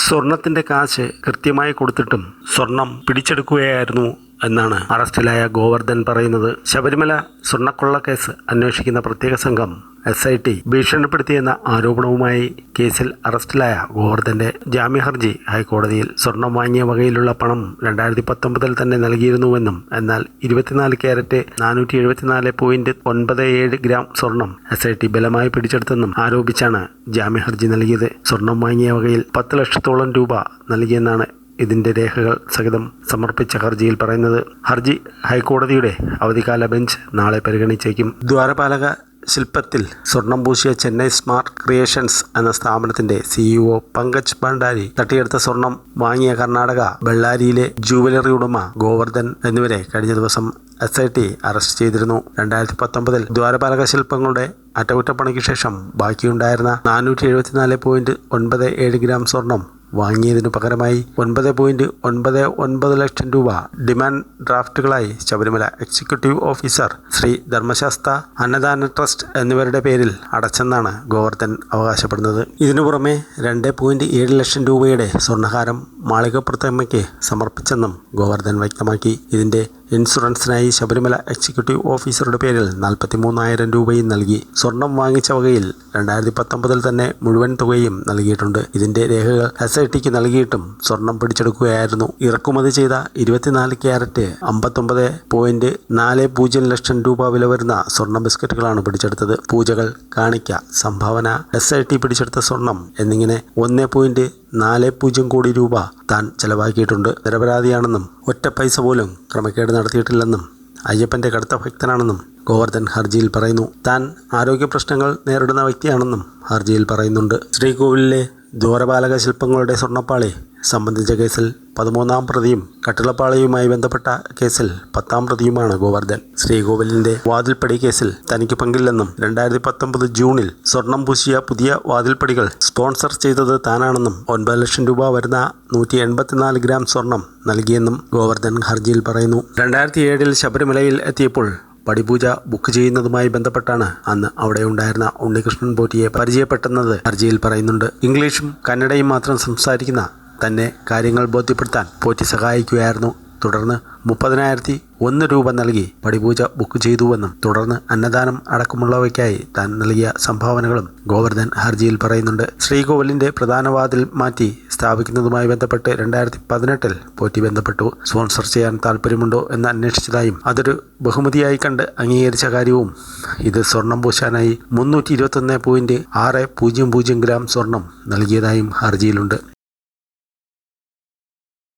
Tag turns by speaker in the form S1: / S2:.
S1: സ്വർണത്തിന്റെ കാശ് കൃത്യമായി കൊടുത്തിട്ടും സ്വർണം പിടിച്ചെടുക്കുകയായിരുന്നു എന്നാണ് അറസ്റ്റിലായ ഗോവർദ്ധൻ പറയുന്നത്. ശബരിമല സ്വർണ്ണക്കൊള്ള കേസ് അന്വേഷിക്കുന്ന പ്രത്യേക സംഘം SIT ഭീഷണിപ്പെടുത്തിയെന്ന ആരോപണവുമായി കേസിൽ അറസ്റ്റിലായ ഗോവർദ്ധന്റെ ജാമ്യഹർജി ഹൈക്കോടതിയിൽ സ്വർണം വാങ്ങിയ വകയിലുള്ള പണം 2019 തന്നെ നൽകിയിരുന്നുവെന്നും എന്നാൽ 24 ക്യാരറ്റ് 474.97 ഗ്രാം സ്വർണം SIT ബലമായി പിടിച്ചെടുത്തെന്നും ആരോപിച്ചാണ് ജാമ്യഹർജി നൽകിയത്. സ്വർണം വാങ്ങിയ വകയിൽ 10 ലക്ഷത്തോളം രൂപ നൽകിയെന്നാണ് ഇതിന്റെ രേഖകൾ സഹിതം സമർപ്പിച്ച ഹർജിയിൽ പറയുന്നത്. ഹർജി ഹൈക്കോടതിയുടെ അവധിക്കാല ബെഞ്ച് നാളെ പരിഗണിച്ചേക്കും. ദ്വാരപാലക ശില്പത്തിൽ സ്വർണം പൂശിയ ചെന്നൈ സ്മാർട്ട് ക്രിയേഷൻസ് എന്ന സ്ഥാപനത്തിന്റെ CEO പങ്കജ് ഭണ്ഡാരി തട്ടിയെടുത്ത സ്വർണം വാങ്ങിയ കർണാടക ബെള്ളാരിയിലെ ജുവലറി ഉടമ ഗോവർദ്ധൻ എന്നിവരെ കഴിഞ്ഞ ദിവസം SIT അറസ്റ്റ് ചെയ്തിരുന്നു. 2019 ദ്വാരപാലക ശില്പങ്ങളുടെ അറ്റകുറ്റപ്പണിക്ക് ശേഷം ബാക്കിയുണ്ടായിരുന്ന 474.97 ഗ്രാം സ്വർണം വാങ്ങിയതിനു പകരമായി 9.99 ലക്ഷം രൂപ ഡിമാൻഡ് ഡ്രാഫ്റ്റുകളായി Sabarimala executive officer Sree Dharmasastha Annadana Trust എന്നിവരുടെ പേരിൽ അടച്ചെന്നാണ് ഗോവർദ്ധൻ അവകാശപ്പെടുന്നത്. ഇതിനു പുറമെ 2.7 ലക്ഷം രൂപയുടെ സ്വർണ്ണഹാരം മാളികപ്പുറത്തമ്മയ്ക്ക് സമർപ്പിച്ചെന്നും ഗോവർദ്ധൻ വ്യക്തമാക്കി. ഇതിന്റെ ഇൻഷുറൻസിനായി ശബരിമല എക്സിക്യൂട്ടീവ് ഓഫീസറുടെ പേരിൽ 43,000 രൂപയും നൽകി. സ്വർണം വാങ്ങിച്ച വകയിൽ 2019 തന്നെ മുഴുവൻ തുകയും നൽകിയിട്ടുണ്ട്. ഇതിന്റെ രേഖകൾ SITക്ക് നൽകിയിട്ടും സ്വർണം പിടിച്ചെടുക്കുകയായിരുന്നു. ഇറക്കുമതി ചെയ്ത 24 ക്യാരറ്റ് 59.40 ലക്ഷം രൂപ വില വരുന്ന സ്വർണ്ണ ബിസ്ക്കറ്റുകളാണ് പിടിച്ചെടുത്തത്. പൂജകൾ, കാണിക്ക, സംഭാവന, SIT പിടിച്ചെടുത്ത സ്വർണം എന്നിങ്ങനെ 1.40 കോടി രൂപ താൻ ചെലവാക്കിയിട്ടുണ്ട്. നിരപരാധിയാണെന്നും ഒറ്റ പൈസ പോലും ക്രമക്കേട് നടത്തിയിട്ടില്ലെന്നും അയ്യപ്പന്റെ കടുത്ത ഭക്തനാണെന്നും ഗോവർദ്ധൻ ഹർജിയിൽ പറയുന്നു. താൻ ആരോഗ്യ പ്രശ്നങ്ങൾ നേരിടുന്ന വ്യക്തിയാണെന്നും ഹർജിയിൽ പറയുന്നുണ്ട്. ശ്രീകോവിലിലെ ദ്വാരപാലക ശില്പങ്ങളുടെ സ്വർണ്ണപ്പാളി സംബന്ധിച്ച കേസിൽ 13-ാം പ്രതിയും കട്ടിളപ്പാളിയുമായി ബന്ധപ്പെട്ട കേസിൽ 10-ാം പ്രതിയുമാണ് ഗോവർദ്ധൻ. ശ്രീകോവിലിന്റെ വാതിൽപ്പടി കേസിൽ തനിക്ക് പങ്കില്ലെന്നും 2019 ജൂണിൽ സ്വർണം പൂശിയ പുതിയ വാതിൽപ്പടികൾ സ്പോൺസർ ചെയ്തത് താനാണെന്നും 9 ലക്ഷം രൂപ വരുന്ന 184 ഗ്രാം സ്വർണം നൽകിയെന്നും ഗോവർദ്ധൻ ഹർജിയിൽ പറയുന്നു. 2007 ശബരിമലയിൽ എത്തിയപ്പോൾ പടിപൂജ ബുക്ക് ചെയ്യുന്നതുമായി ബന്ധപ്പെട്ടാണ് അന്ന് അവിടെ ഉണ്ടായിരുന്ന ഉണ്ണികൃഷ്ണൻ പോറ്റിയെ പരിചയപ്പെട്ടെന്നത് ഹർജിയിൽ പറയുന്നുണ്ട്. ഇംഗ്ലീഷും കന്നഡയും മാത്രം സംസാരിക്കുന്ന തന്നെ കാര്യങ്ങൾ ബോധ്യപ്പെടുത്താൻ പോറ്റി സഹായിക്കുകയായിരുന്നു. തുടർന്ന് 30,001 രൂപ നൽകി പടിപൂജ ബുക്ക് ചെയ്തുവെന്നും തുടർന്ന് അന്നദാനം അടക്കമുള്ളവയ്ക്കായി താൻ നൽകിയ സംഭാവനകളും ഗോവർദ്ധൻ ഹർജിയിൽ പറയുന്നുണ്ട്. ശ്രീകോവിലിന്റെ പ്രധാന വാതിൽ മാറ്റി സ്ഥാപിക്കുന്നതുമായി ബന്ധപ്പെട്ട് 2018 പോറ്റി ബന്ധപ്പെട്ടു. സ്പോൺസർ ചെയ്യാൻ താല്പര്യമുണ്ടോ എന്ന് അന്വേഷിച്ചതായും അതൊരു ബഹുമതിയായി കണ്ട് അംഗീകരിച്ച കാര്യവും ഇത് സ്വർണം പൂശാനായി 321.600 ഗ്രാം സ്വർണം നൽകിയതായും ഹർജിയിലുണ്ട്.